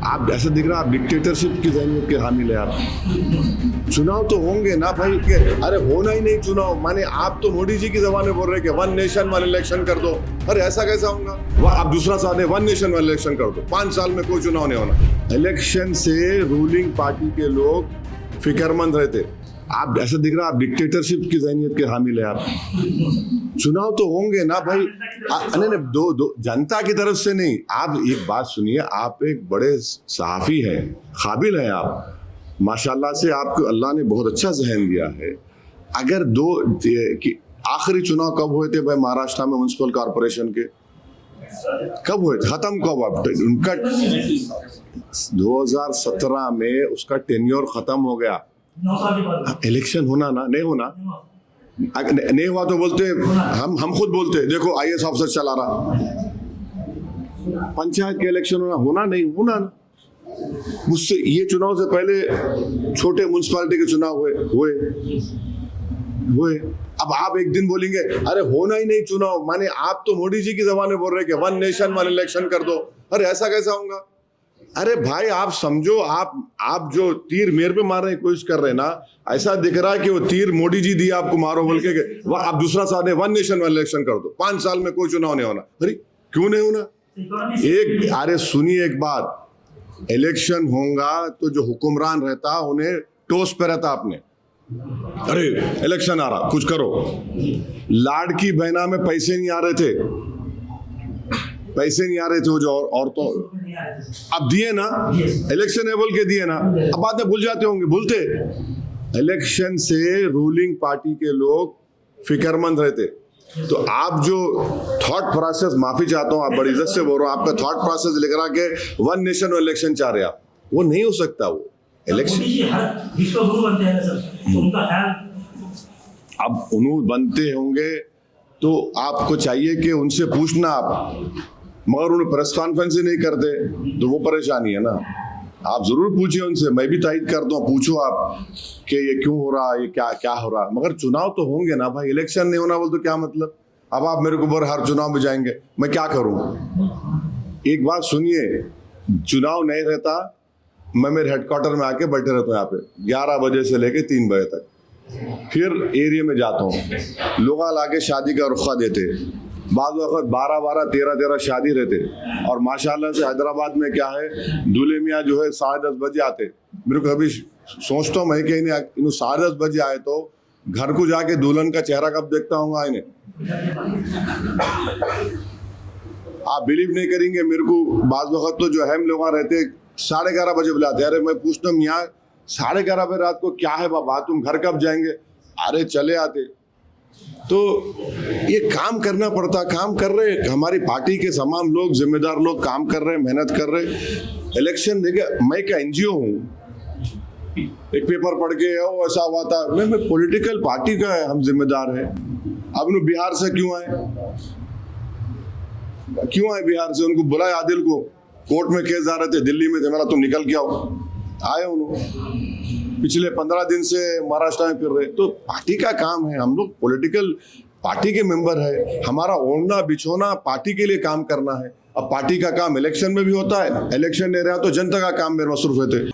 आप ऐसा दिख रहा है आप डिक्टेटरशिप की ज़हनियत के हामिल है आप। चुनाव तो होंगे ना भाई के अरे होना ही नहीं चुनाव, माने आप तो मोदी जी की जबान में बोल रहे कि 1 नेशन 1 इलेक्शन कर दो। अरे ऐसा कैसा होगा? आप दूसरा साल 1 नेशन 1 इलेक्शन कर दो, 5 साल में कोई चुनाव नहीं होना। इलेक्शन से रूलिंग पार्टी के लोग फिक्रमंद रहते। आप ऐसा दिख रहा है आप डिक्टेटरशिप की ज़हनियत के हामिल है आप। चुनाव तो होंगे ना भाई। नहीं दो जनता की तरफ से नहीं। आप एक बात सुनिए, आप एक बड़े सहाफ़ी हैं, काबिल हैं आप, माशाल्लाह से आपको अल्लाह ने बहुत अच्छा जहन दिया है। अगर आखिरी चुनाव कब हुए थे भाई महाराष्ट्र में म्युनिसिपल कॉरपोरेशन के? कब हुए थे? खत्म कब? उनका 2017 में उसका टेन्योर खत्म हो गया। इलेक्शन होना ना, नहीं होना, नहीं हुआ तो बोलते हम खुद बोलते देखो IAS ऑफिसर चला रहा। पंचायत के इलेक्शन होना नहीं होना ना। मुझसे ये चुनाव से पहले छोटे म्युनिसिपैलिटी के चुनाव हुए। अब आप एक दिन बोलेंगे अरे होना ही नहीं चुनाव, माने आप तो मोदी जी की जबान में बोल रहे कि 1 नेशन 1 इलेक्शन कर दो। अरे ऐसा कैसा होगा? अरे भाई आप समझो, आप जो तीर मेरे पे मारने की कोशिश कर रहे हैं ना, ऐसा दिख रहा है कि वो तीर मोदी जी दिए आपको मारो बोल के आप दूसरा साल 1 नेशन 1 इलेक्शन कर दो, 5 साल में कोई चुनाव नहीं होना। अरे क्यों नहीं होना? अरे सुनिए एक बात, इलेक्शन होगा तो जो हुक्मरान रहता उन्हें टोस पे रहता आपने। अरे इलेक्शन आ रहा कुछ करो। लाड़की बहना में पैसे नहीं आ रहे थे, वो जो औरतों अब दिए ना, इलेक्शन है बोल के दिए ना, अब बाद में भूल जाते होंगे, भूलते। इलेक्शन से रूलिंग पार्टी के लोग फिक्रमंद रहते। तो आप जो थॉट प्रोसेस, माफी चाहता हूं, आप बड़ी इज्जत से बोल रहा हूं, आपका थॉट प्रोसेस लिख रहा कि 1 नेशन 1 इलेक्शन चाह रहे आप, वो नहीं हो सकता। वो इलेक्शन विश्व गुरु बनते हैं सर, तो उनका ख्याल अब उन्होंने बनते होंगे तो आपको चाहिए कि उनसे पूछना आप, मगर उन्हें प्रेस कॉन्फ्रेंस ही नहीं करते तो वो परेशानी है ना। आप जरूर पूछिए उनसे, मैं भी तायद कर दूं, पूछो आप कि ये क्यों हो रहा, ये क्या हो रहा। मगर चुनाव तो होंगे ना भाई, इलेक्शन नहीं होना बोल तो क्या मतलब? अब आप मेरे को बोल हर चुनाव में जाएंगे, मैं क्या करूं? एक बात सुनिए, चुनाव नहीं रहता, मैं मेरे हेडक्वार्टर में आके बैठे रहता हूँ यहाँ पे 11 बजे से लेके 3 बजे तक, फिर एरिया में जाता हूँ, लोग आके शादी का रुखा देते, बाद वक्त 12-12, 13-13 शादी रहते। और माशाल्लाह से हैदराबाद में क्या है, दूल्हे मियाँ जो है 10:30 बजे आते। मेरे को कभी सोचता हूँ मैं कि इन्हें 10:30 बजे आए तो घर को जाके दुल्हन का चेहरा कब देखता हूँ इन्हें। आप बिलीव नहीं करेंगे, मेरे को बाद वक्त तो जो अहम लोग रहते 11:30 बजे बुलाते। अरे मैं पूछता हूँ मियाँ 11:30 बजे रात को क्या है बाबा, तुम घर कब जाएंगे? अरे चले आते। तो ये काम करना पड़ता, काम कर रहे हमारी पार्टी के तमाम लोग, जिम्मेदार लोग काम कर रहे, मेहनत कर रहे। इलेक्शन देखिए, मैं क्या NGO हूँ, एक पेपर पढ़ के ऐसा हुआ था, मैं पॉलिटिकल पार्टी का है, हम जिम्मेदार हैं। अब उन्हें बिहार से क्यों आए बिहार से? उनको बुलाए, आदिल को कोर्ट में केस आ रहे थे, दिल्ली में थे, मेरा तुम निकल के आओ, आए उन्होंने। पिछले 15 दिन से महाराष्ट्र में फिर रहे। तो पार्टी का काम है, हम लोग पॉलिटिकल पार्टी के मेंबर है, हमारा ओढ़ना बिछोना पार्टी के लिए काम करना है। अब पार्टी का काम इलेक्शन में भी होता है, इलेक्शन नहीं रहा तो जनता का काम में मसरूफ रहते।